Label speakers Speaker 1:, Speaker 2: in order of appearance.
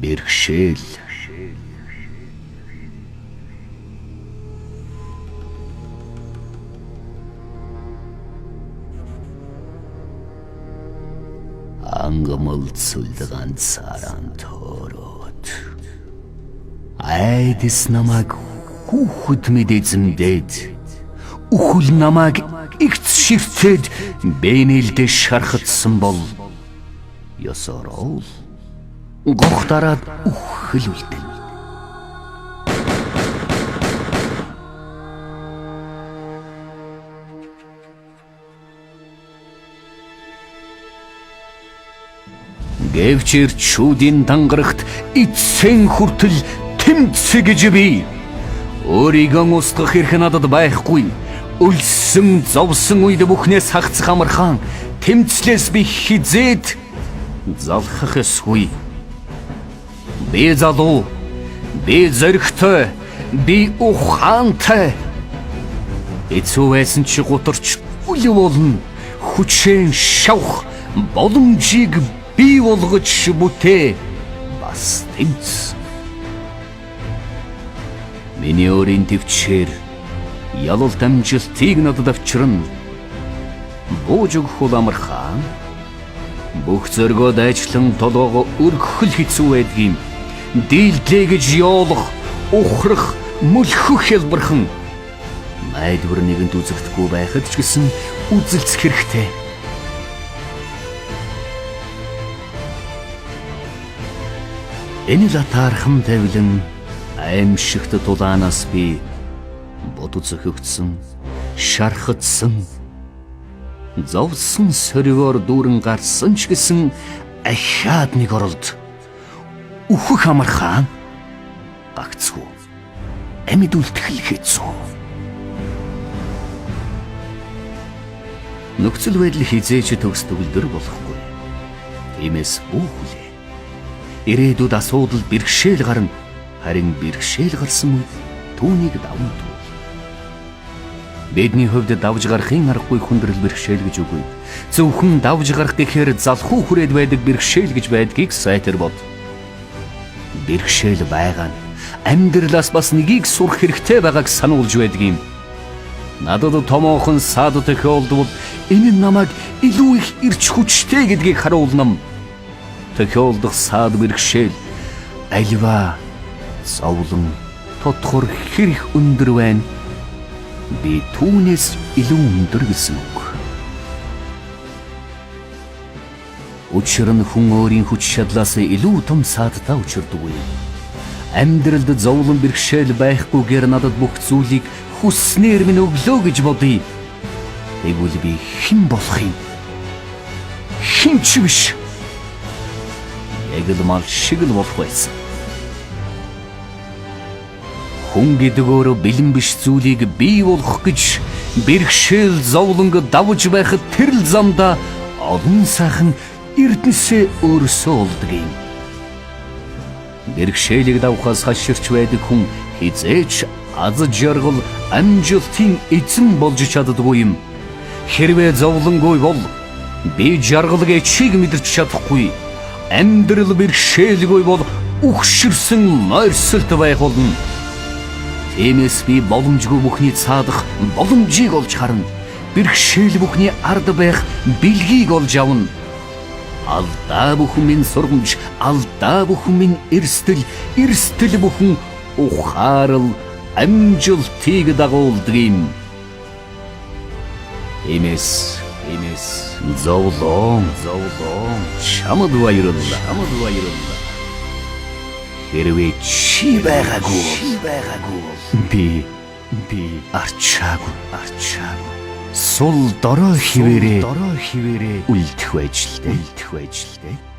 Speaker 1: Бэрхшээл. Ангамалцул ганцаараа тоороод айдас намайг хүүхэд мэд эзэмдээд үхэл намайг игц шивтээд бэнэлдэ шархатсан бол ёсорол гохтараад үхэл үлдэн. Гэвч ирчүүдийн дангарагт эцсийн хүртэл тэмцэгж би өөрийгөө устгах эрх надад байхгүй. Өлсөн зовсон үед бүхнээс хагцах амархан тэмцлээс би хизээд залхах эсгүй. Би залуу, би зоригтой, би ухаантай. Эцүү байсан чи гутарч үл болно. Хүчээр шавх боломжийг бий болгож бүтээ бас тэмц. Миний өөрийн төвчээр ялалт амжилтыг надад авчирна. Бууж өгөх амархан бүх зоригод ажиллан толгоогоо өргөхөл хэцүү байдгийн. Дийлдээ гэж яолох, ухрах, мөлхөх хэлбэрхэн. Найдвар нэгэнд үзэгдэхгүй байхад ч гэсэн үзэлцэх хэрэгтэй. Энэ л атаархан тавилан аимшигт тулаанаас би бодод зохигдсон, шархатсан, зовсон сөргөөр дүүрэн гарсан ч гэсэн ахаад нэг оролд үхэх амархан гагцгүй амьд үлтгэл хэцүү. Нөхцөл байдал хизээж төгсдөгөлдөр болохгүй. Тиймээс бүхлээ. Ирээдүйд асуудал бэрхшээл гарна. Харин бэрхшээл гарсан үед түүнийг даван туул. Бидний хувьд давж гарахын аргагүй хүндрэл бэрхшээл гэж үгүй. Зөвхөн давж гарах гэхээр залхуу хүрээд байдаг бэрхшээл гэж байдгийг сайтар бод. Бэрхшээл байгаа нь амьдралаас бас нэгийг сурах хэрэгтэй байгааг сануулж байдаг юм. Надад томоохон саад тохиолдвол энэ намайг илүү их ирч хүчтэй гэдгийг харуулнам. Тохиолдох саад бэрхшээл альва зовлон тодхор хэрэг өндөр байна. Би түүнээс илүү өндөр гэсэн үг. Учир нь хүн өөрийн хүч чадлаас илүү том саадтай учирдаггүй. Амьдралд зовлон бэрхшээл байхгүйгээр надад бүх зүйлийг хүснээр минь өглөө гэж бодъё. Тэгвэл би хэн болох юм? Хэн ч биш. Яг л мал шиг л болох байсан. Хүн гэдэг өөрөө бэлэн биш зүйлийг бий болгох гэж бэрхшээл зовлонг давж байхад тэр л замда олон сайхан эрдэнэсээ өөрсөө олдог юм. Бэрхшээлийг давхаас хаширч байдаг хүн хизээч аз жаргал амжилтын эзэн болж чаддаггүй юм. Хэрвээ зовлонгүй бол би жаргалыг чиг мэдэрч чадахгүй. Амьдрал бэрхшээлгүй бол үхширсэн морьсолт байх болно. Тиймээс би боломжгүй бүхний цаадах боломжийг олж харна. Бэрхшээл бүхний ард байх бэлгийг олж авна. Алдаа бүхэн минь сургамж, алдаа бүхэн минь эрсдэл, эрсдэл бүхэн ухаарал амжилтыг дагуулдаг юм. Тиймээс зовлон чамд баярлалаа. Хэрвээ чи байгаагүй би арчаагүй сул дорой хിവэрэ үлдэх байж л дээ.